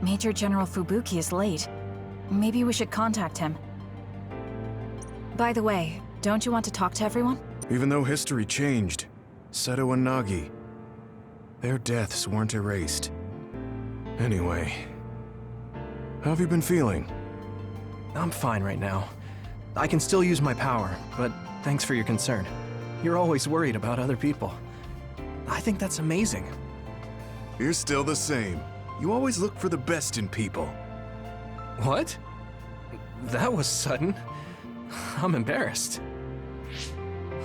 Major General Fubuki is late. Maybe we should contact him. By the way, don't you want to talk to everyone? Even though history changed, Seto and Nagi, their deaths weren't erased. Anyway, how have you been feeling? I'm fine right now. I can still use my power, but thanks for your concern. You're always worried about other people. I think that's amazing. You're still the same. You always look for the best in people. What? That was sudden. I'm embarrassed.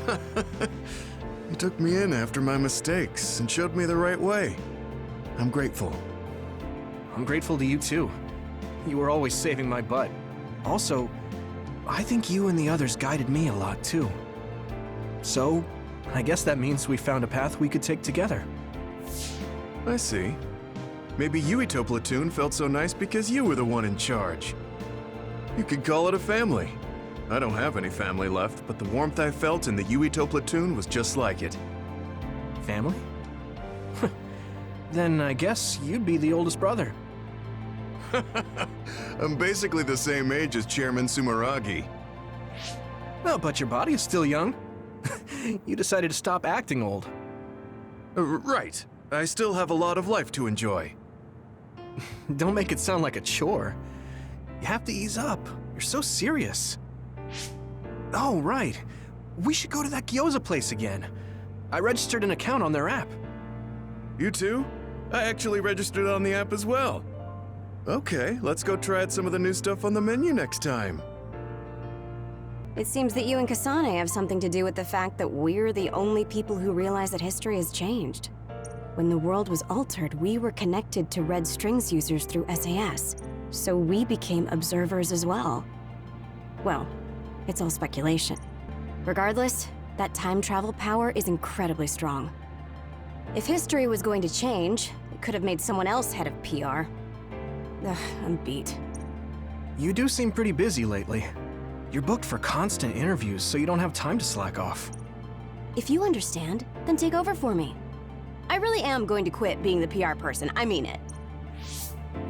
You took me in after my mistakes and showed me the right way. I'm grateful. I'm grateful to you too. You were always saving my butt. Also, I think you and the others guided me a lot too. So, I guess that means we found a path we could take together. I see. Maybe Yuito platoon felt so nice because you were the one in charge. You could call it a family. I don't have any family left, but the warmth I felt in the Yuito platoon was just like it. Family? Then I guess you'd be the oldest brother. I'm basically the same age as Chairman Sumeragi. Well, but your body is still young. You decided to stop acting old. Right. I still have a lot of life to enjoy. Don't make it sound like a chore. You have to ease up. You're so serious. Oh, right. We should go to that gyoza place again. I registered an account on their app. You too? I actually registered on the app as well. Okay, let's go try out some of the new stuff on the menu next time. It seems that you and Kasane have something to do with the fact that we're the only people who realize that history has changed. When the world was altered, we were connected to Red Strings users through SAS, so we became observers as well. Well, it's all speculation. Regardless, that time travel power is incredibly strong. If history was going to change, it could have made someone else head of PR. Ugh, I'm beat. You do seem pretty busy lately. You're booked for constant interviews, so you don't have time to slack off. If you understand, then take over for me. I really am going to quit being the PR person, I mean it.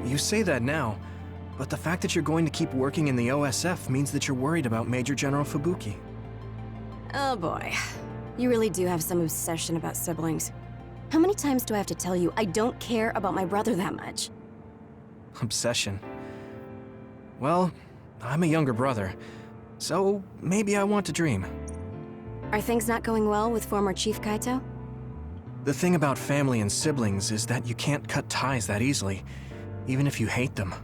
You say that now, but the fact that you're going to keep working in the OSF means that you're worried about Major General Fubuki. Oh boy. You really do have some obsession about siblings. How many times do I have to tell you I don't care about my brother that much? Obsession. Well, I'm a younger brother, so maybe I want to dream. Are things not going well with former Chief Kaito? The thing about family and siblings is that you can't cut ties that easily, even if you hate them.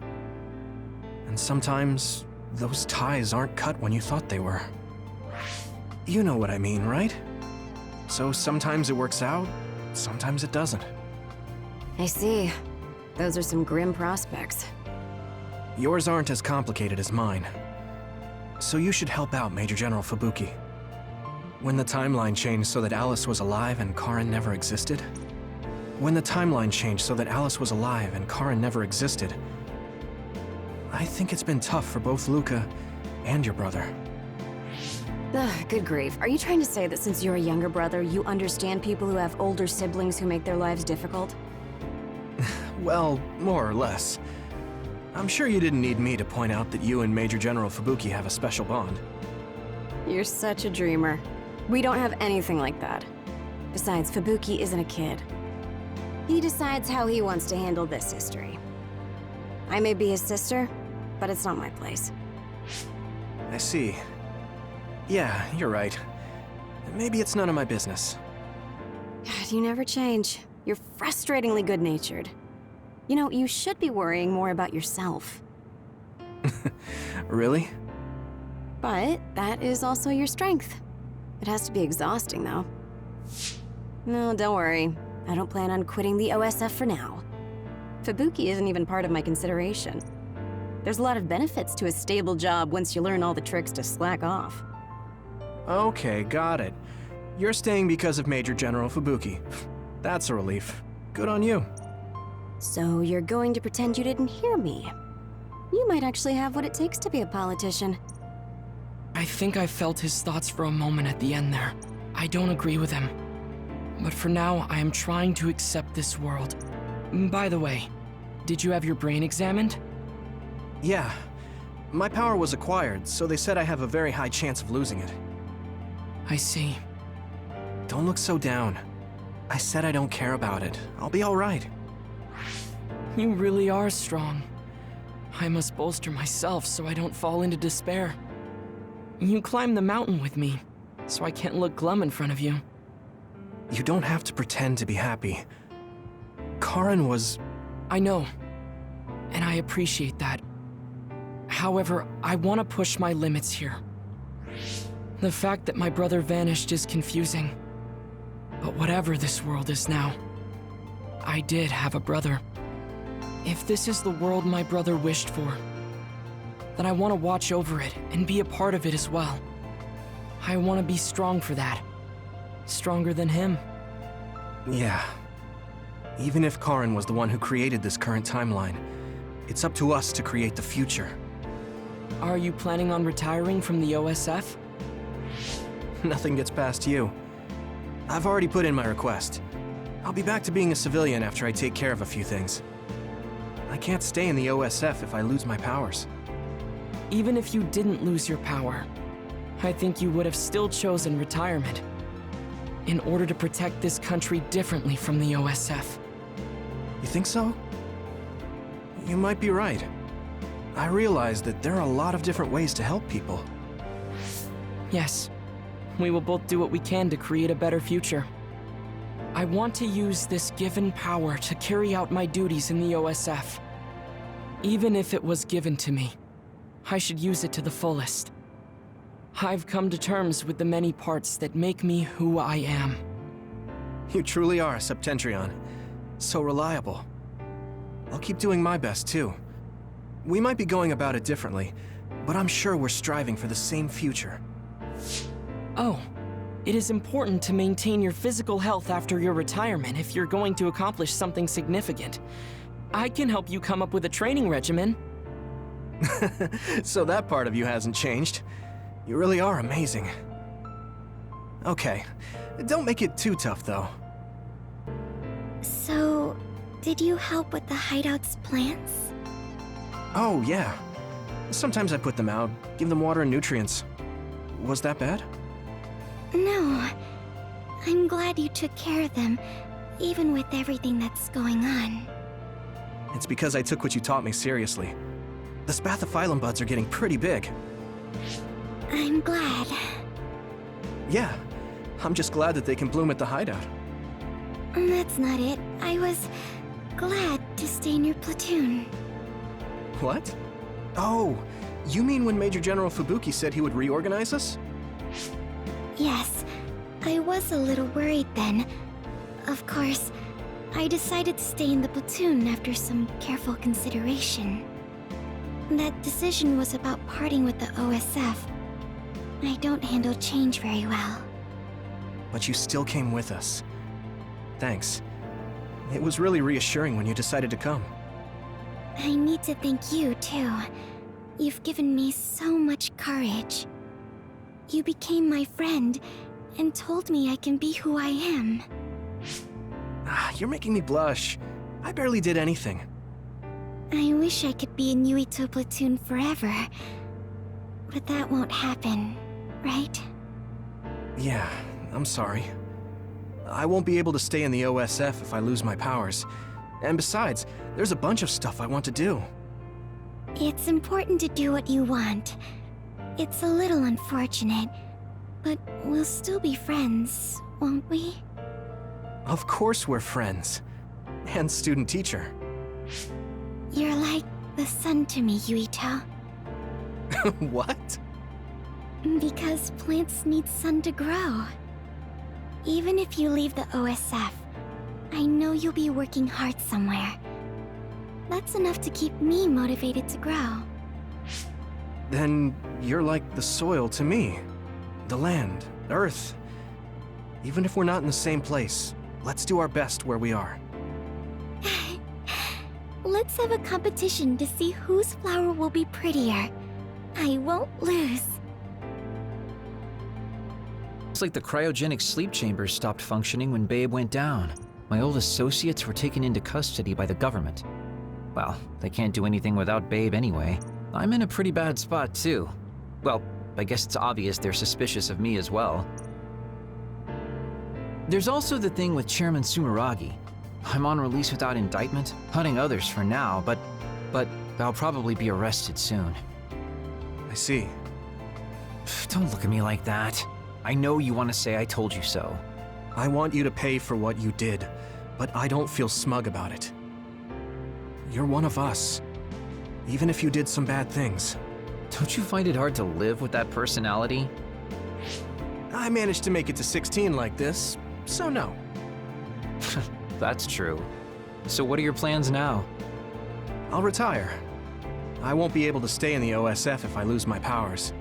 And sometimes, those ties aren't cut when you thought they were. You know what I mean, right? So sometimes it works out, sometimes it doesn't. I see. Those are some grim prospects. Yours aren't as complicated as mine. So you should help out Major General Fubuki. When the timeline changed so that Alice was alive and Karin never existed? When the timeline changed so that Alice was alive and Karin never existed, I think it's been tough for both Luca and your brother. Ugh, good grief. Are you trying to say that since you're a younger brother, you understand people who have older siblings who make their lives difficult? Well, more or less. I'm sure you didn't need me to point out that you and Major General Fubuki have a special bond. You're such a dreamer. We don't have anything like that. Besides, Fubuki isn't a kid. He decides how he wants to handle this history. I may be his sister, but it's not my place. I see. Yeah, you're right. Maybe it's none of my business. God, you never change. You're frustratingly good-natured. You know, you should be worrying more about yourself. Really? But that is also your strength. It has to be exhausting, though. No, don't worry. I don't plan on quitting the OSF for now. Fubuki isn't even part of my consideration. There's a lot of benefits to a stable job once you learn all the tricks to slack off. Okay, got it. You're staying because of Major General Fubuki. That's a relief. Good on you. So you're going to pretend you didn't hear me? You might actually have what it takes to be a politician. I think I felt his thoughts for a moment at the end there. I don't agree with him. But for now, I am trying to accept this world. By the way, Did you have your brain examined? Yeah. My power was acquired, so they said I have a very high chance of losing it. I see. Don't look so down. I said I don't care about it. I'll be alright. You really are strong. I must bolster myself so I don't fall into despair. You climbed the mountain with me, so I can't look glum in front of you. You don't have to pretend to be happy. Karin was... I know, and I appreciate that. However, I want to push my limits here. The fact that my brother vanished is confusing. But whatever this world is now, I did have a brother. If this is the world my brother wished for, then I want to watch over it and be a part of it as well. I want to be strong for that. Stronger than him. Yeah. Even if Karin was the one who created this current timeline, it's up to us to create the future. Are you planning on retiring from the OSF? Nothing gets past you. I've already put in my request. I'll be back to being a civilian after I take care of a few things. I can't stay in the OSF if I lose my powers. Even if you didn't lose your power, I think you would have still chosen retirement in order to protect this country differently from the OSF. You think so? You might be right. I realize that there are a lot of different ways to help people. Yes, we will both do what we can to create a better future. I want to use this given power to carry out my duties in the OSF. Even if it was given to me, I should use it to the fullest. I've come to terms with the many parts that make me who I am. You truly are, Septentrion. So reliable. I'll keep doing my best, too. We might be going about it differently, but I'm sure we're striving for the same future. Oh, it is important to maintain your physical health after your retirement if you're going to accomplish something significant. I can help you come up with a training regimen. So that part of you hasn't changed. You really are amazing. Okay, don't make it too tough, though. So, did you help with the hideout's plants? Oh, yeah. Sometimes I put them out, give them water and nutrients. Was that bad? No. I'm glad you took care of them, even with everything that's going on. It's because I took what you taught me seriously. The spathiphyllum buds are getting pretty big. I'm glad. Yeah, I'm just glad that they can bloom at the hideout. That's not it. I was glad to stay in your platoon. What? Oh, you mean when Major General Fubuki said he would reorganize us? Yes, I was a little worried then. Of course, I decided to stay in the platoon after some careful consideration. That decision was about parting with the OSF. I don't handle change very well. But you still came with us. Thanks. It was really reassuring when you decided to come. I need to thank you, too. You've given me so much courage. You became my friend and told me I can be who I am. You're making me blush. I barely did anything. I wish I could be in Yuito platoon forever. But that won't happen, right? Yeah, I'm sorry. I won't be able to stay in the OSF if I lose my powers. And besides, there's a bunch of stuff I want to do. It's important to do what you want. It's a little unfortunate, but we'll still be friends, won't we? Of course we're friends. And student-teacher. You're like the sun to me, Yuito. What? Because plants need sun to grow. Even if you leave the OSF, I know you'll be working hard somewhere. That's enough to keep me motivated to grow. Then you're like the soil to me. The land, earth. Even if we're not in the same place, let's do our best where we are. Let's have a competition to see whose flower will be prettier. I won't lose. Looks like the cryogenic sleep chambers stopped functioning when Babe went down. My old associates were taken into custody by the government. Well, they can't do anything without Babe anyway. I'm in a pretty bad spot too. Well, I guess it's obvious they're suspicious of me as well. There's also the thing with Chairman Sumeragi. I'm on release without indictment, hunting others for now, but I'll probably be arrested soon. I see. Don't look at me like that. I know you want to say I told you so. I want you to pay for what you did, but I don't feel smug about it. You're one of us, even if you did some bad things. Don't you find it hard to live with that personality? I managed to make it to 16 like this, so no. That's true. So what are your plans now? I'll retire. I won't be able to stay in the OSF if I lose my powers.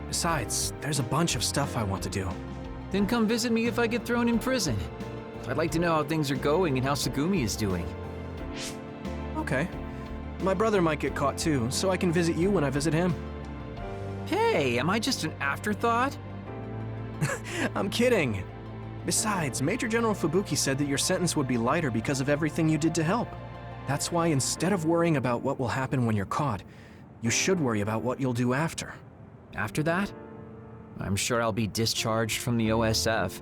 Besides, there's a bunch of stuff I want to do. Then come visit me if I get thrown in prison. I'd like to know how things are going and how Tsugumi is doing. Okay. My brother might get caught too, so I can visit you when I visit him. Hey, am I just an afterthought? I'm kidding. Besides, Major General Fubuki said that your sentence would be lighter because of everything you did to help. That's why instead of worrying about what will happen when you're caught, you should worry about what you'll do after. After that? I'm sure I'll be discharged from the OSF.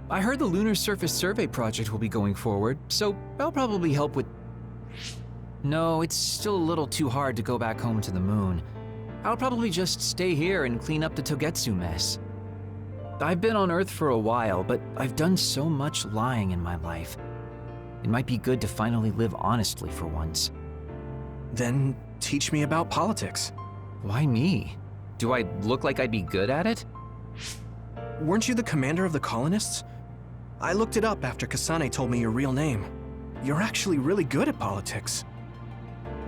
I heard the Lunar Surface Survey project will be going forward, so I'll probably help with... No, it's still a little too hard to go back home to the moon. I'll probably just stay here and clean up the Togetsu mess. I've been on Earth for a while, but I've done so much lying in my life. It might be good to finally live honestly for once. Then teach me about politics. Why me? Do I look like I'd be good at it? Weren't you the commander of the colonists? I looked it up after Kasane told me your real name. You're actually really good at politics.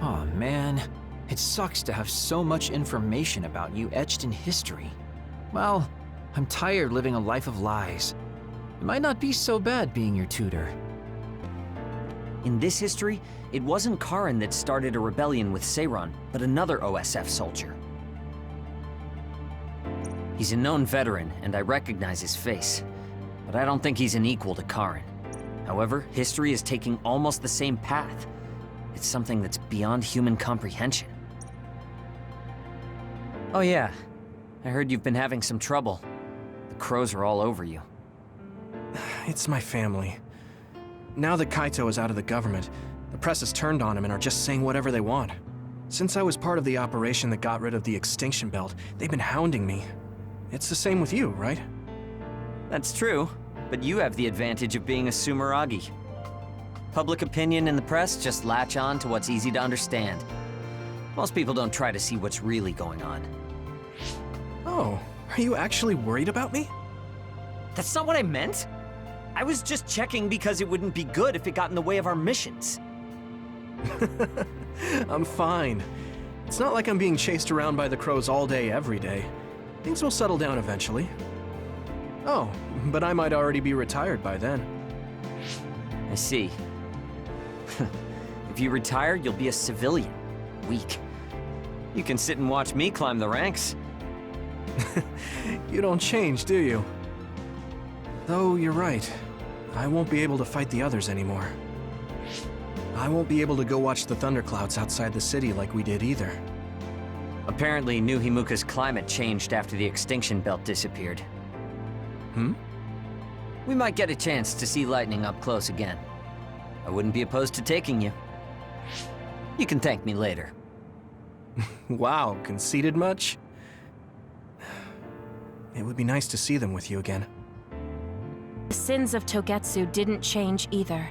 Oh man, it sucks to have so much information about you etched in history. Well, I'm tired living a life of lies. It might not be so bad being your tutor. In this history, it wasn't Karin that started a rebellion with Seiron, but another OSF soldier. He's a known veteran, and I recognize his face, but I don't think he's an equal to Karin. However, history is taking almost the same path. It's something that's beyond human comprehension. Oh yeah, I heard you've been having some trouble. The crows are all over you. It's my family. Now that Kaito is out of the government, the press has turned on him and are just saying whatever they want. Since I was part of the operation that got rid of the extinction belt, they've been hounding me. It's the same with you, right? That's true, but you have the advantage of being a Sumeragi. Public opinion and the press just latch on to what's easy to understand. Most people don't try to see what's really going on. Oh, are you actually worried about me? That's not what I meant. I was just checking because it wouldn't be good if it got in the way of our missions. I'm fine. It's not like I'm being chased around by the crows all day, every day. Things will settle down eventually. Oh, but I might already be retired by then. I see. If you retire, you'll be a civilian. Weak. You can sit and watch me climb the ranks. You don't change, do you? Though you're right. I won't be able to fight the others anymore. I won't be able to go watch the thunderclouds outside the city like we did either. Apparently, New Himuka's climate changed after the extinction belt disappeared. Hmm? We might get a chance to see lightning up close again. I wouldn't be opposed to taking you. You can thank me later. Wow, conceited much? It would be nice to see them with you again. The sins of Togetsu didn't change either.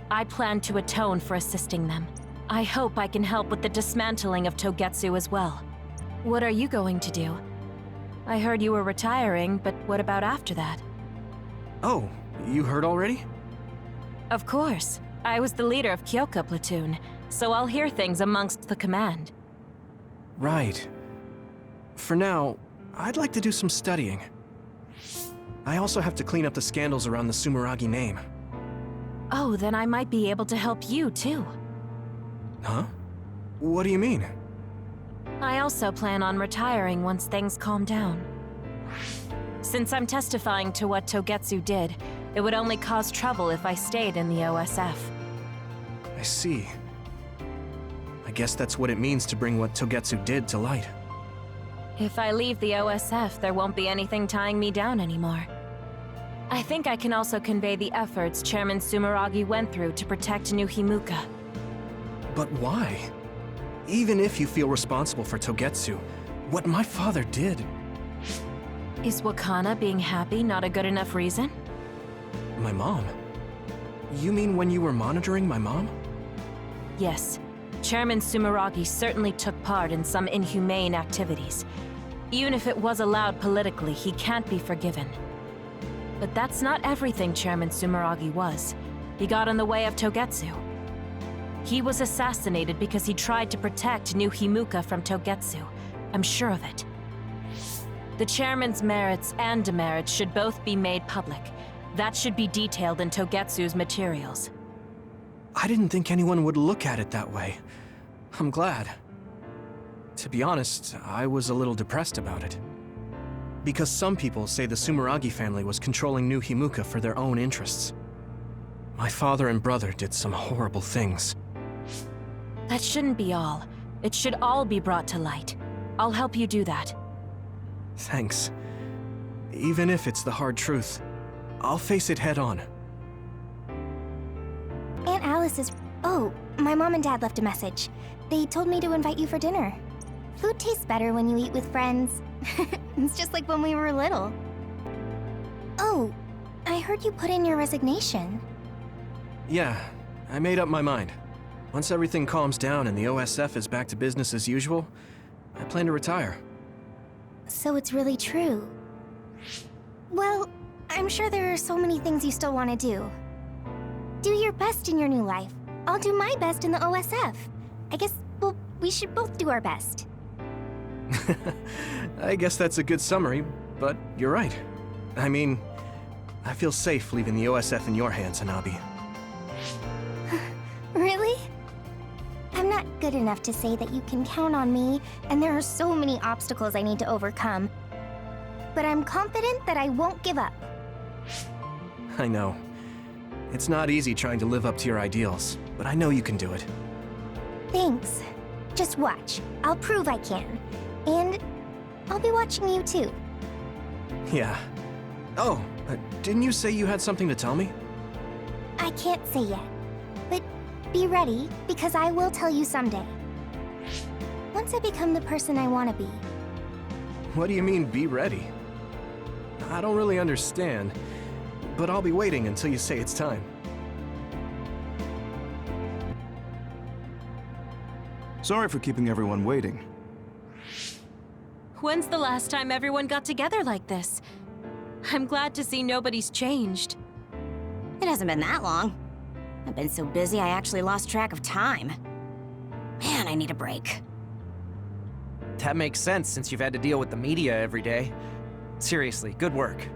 I plan to atone for assisting them. I hope I can help with the dismantling of Togetsu as well. What are you going to do? I heard you were retiring, but what about after that? Oh, you heard already? Of course. I was the leader of Kyoka platoon, so I'll hear things amongst the command. Right. For now, I'd like to do some studying. I also have to clean up the scandals around the Sumeragi name. Oh, then I might be able to help you too. Huh? What do you mean? I also plan on retiring once things calm down. Since I'm testifying to what Togetsu did, it would only cause trouble if I stayed in the OSF. I see. I guess that's what it means to bring what Togetsu did to light. If I leave the OSF, there won't be anything tying me down anymore. I think I can also convey the efforts Chairman Sumeragi went through to protect New Himuka. But why? Even if you feel responsible for Togetsu, what my father did... Is Wakana being happy not a good enough reason? My mom? You mean when you were monitoring my mom? Yes. Chairman Sumeragi certainly took part in some inhumane activities. Even if it was allowed politically, he can't be forgiven. But that's not everything Chairman Sumeragi was. He got in the way of Togetsu. He was assassinated because he tried to protect New Himuka from Togetsu. I'm sure of it. The chairman's merits and demerits should both be made public. That should be detailed in Togetsu's materials. I didn't think anyone would look at it that way. I'm glad. To be honest, I was a little depressed about it. Because some people say the Sumeragi family was controlling New Himuka for their own interests. My father and brother did some horrible things. That shouldn't be all. It should all be brought to light. I'll help you do that. Thanks. Even if it's the hard truth, I'll face it head on. Aunt Alice is... Oh, my mom and dad left a message. They told me to invite you for dinner. Food tastes better when you eat with friends. It's just like when we were little. Oh, I heard you put in your resignation. Yeah, I made up my mind. Once everything calms down and the OSF is back to business as usual, I plan to retire. So it's really true. Well, I'm sure there are so many things you still want to do. Do your best in your new life. I'll do my best in the OSF. I guess, well, we should both do our best. I guess that's a good summary, but you're right. I mean, I feel safe leaving the OSF in your hands, Hanabi. Really? I'm not good enough to say that you can count on me, and there are so many obstacles I need to overcome. But I'm confident that I won't give up. I know. It's not easy trying to live up to your ideals, but I know you can do it. Thanks. Just watch. I'll prove I can. And I'll be watching you too. Yeah. Oh, didn't you say you had something to tell me? I can't say yet, but be ready, because I will tell you someday. Once I become the person I want to be. What do you mean, be ready? I don't really understand, but I'll be waiting until you say it's time. Sorry for keeping everyone waiting. When's the last time everyone got together like this? I'm glad to see nobody's changed. It hasn't been that long. I've been so busy I actually lost track of time. Man, I need a break. That makes sense since you've had to deal with the media every day. Seriously, good work.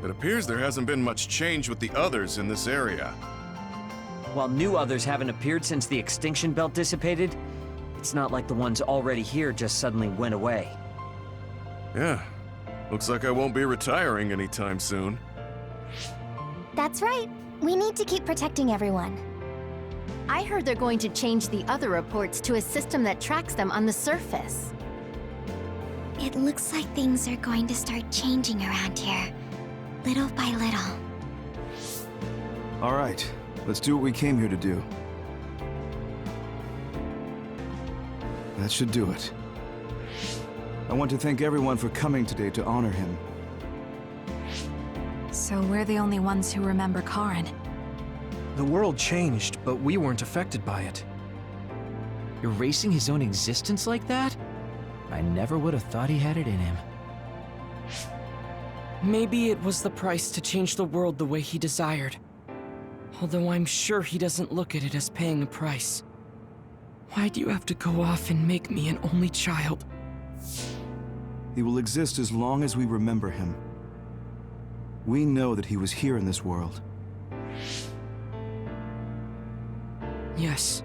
It appears there hasn't been much change with the others in this area. While new others haven't appeared since the extinction belt dissipated, it's not like the ones already here just suddenly went away. Yeah, looks like I won't be retiring anytime soon. That's right. We need to keep protecting everyone. I heard they're going to change the other reports to a system that tracks them on the surface. It looks like things are going to start changing around here. Little by little. All right, let's do what we came here to do. That should do it. I want to thank everyone for coming today to honor him. So we're the only ones who remember Karin. The world changed, but we weren't affected by it. Erasing his own existence like that? I never would have thought he had it in him. Maybe it was the price to change the world the way he desired. Although I'm sure he doesn't look at it as paying a price. Why do you have to go off and make me an only child? He will exist as long as we remember him. We know that he was here in this world. Yes.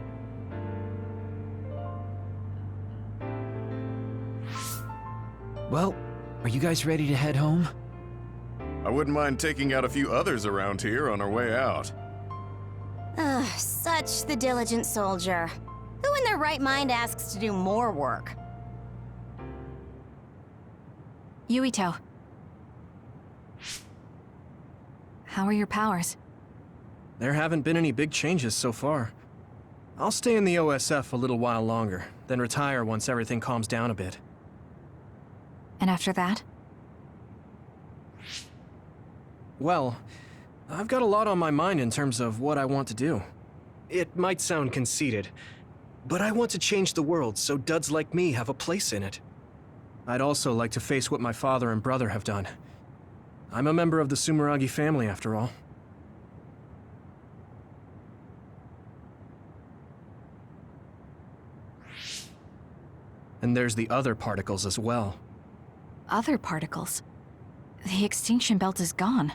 Well, are you guys ready to head home? I wouldn't mind taking out a few others around here on our way out. Ugh, such Such the diligent soldier. Who in their right mind asks to do more work? Yuito. How are your powers? There haven't been any big changes so far. I'll stay in the OSF a little while longer, then retire once everything calms down a bit. And after that? Well, I've got a lot on my mind in terms of what I want to do. It might sound conceited, but I want to change the world so duds like me have a place in it. I'd also like to face what my father and brother have done. I'm a member of the Sumeragi family, after all. And there's the other particles as well. Other particles? The extinction belt is gone.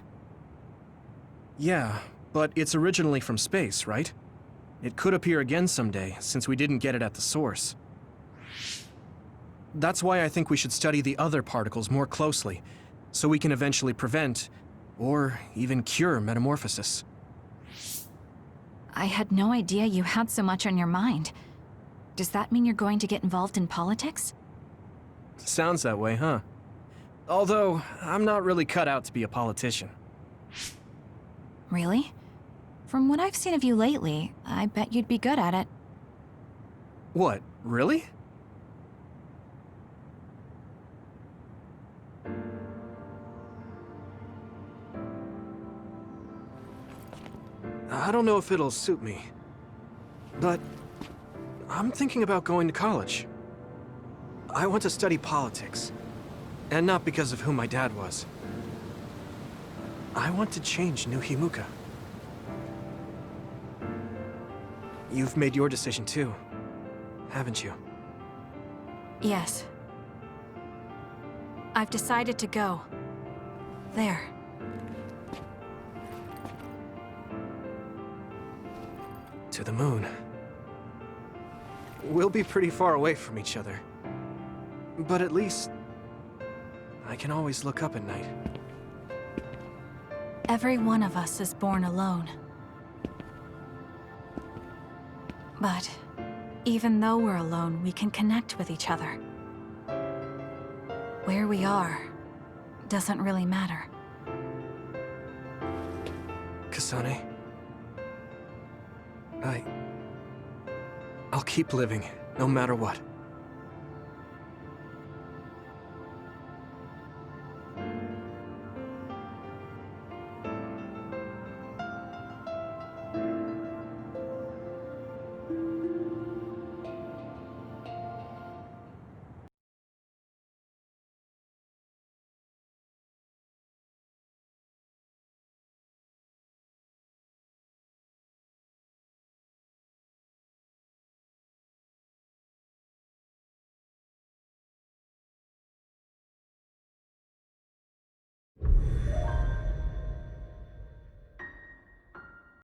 Yeah, but it's originally from space, right? It could appear again someday, since we didn't get it at the source. That's why I think we should study the other particles more closely, so we can eventually prevent, or even cure metamorphosis. I had no idea you had so much on your mind. Does that mean you're going to get involved in politics? Sounds that way, huh? Although, I'm not really cut out to be a politician. Really? From what I've seen of you lately, I bet you'd be good at it. What, really? I don't know if it'll suit me, but I'm thinking about going to college. I want to study politics, and not because of who my dad was. I want to change New Himuka. You've made your decision too, haven't you? Yes. I've decided to go. There. To the moon. We'll be pretty far away from each other. But at least, I can always look up at night. Every one of us is born alone. But even though we're alone, we can connect with each other. Where we are doesn't really matter. Kasane. I'll keep living, no matter what.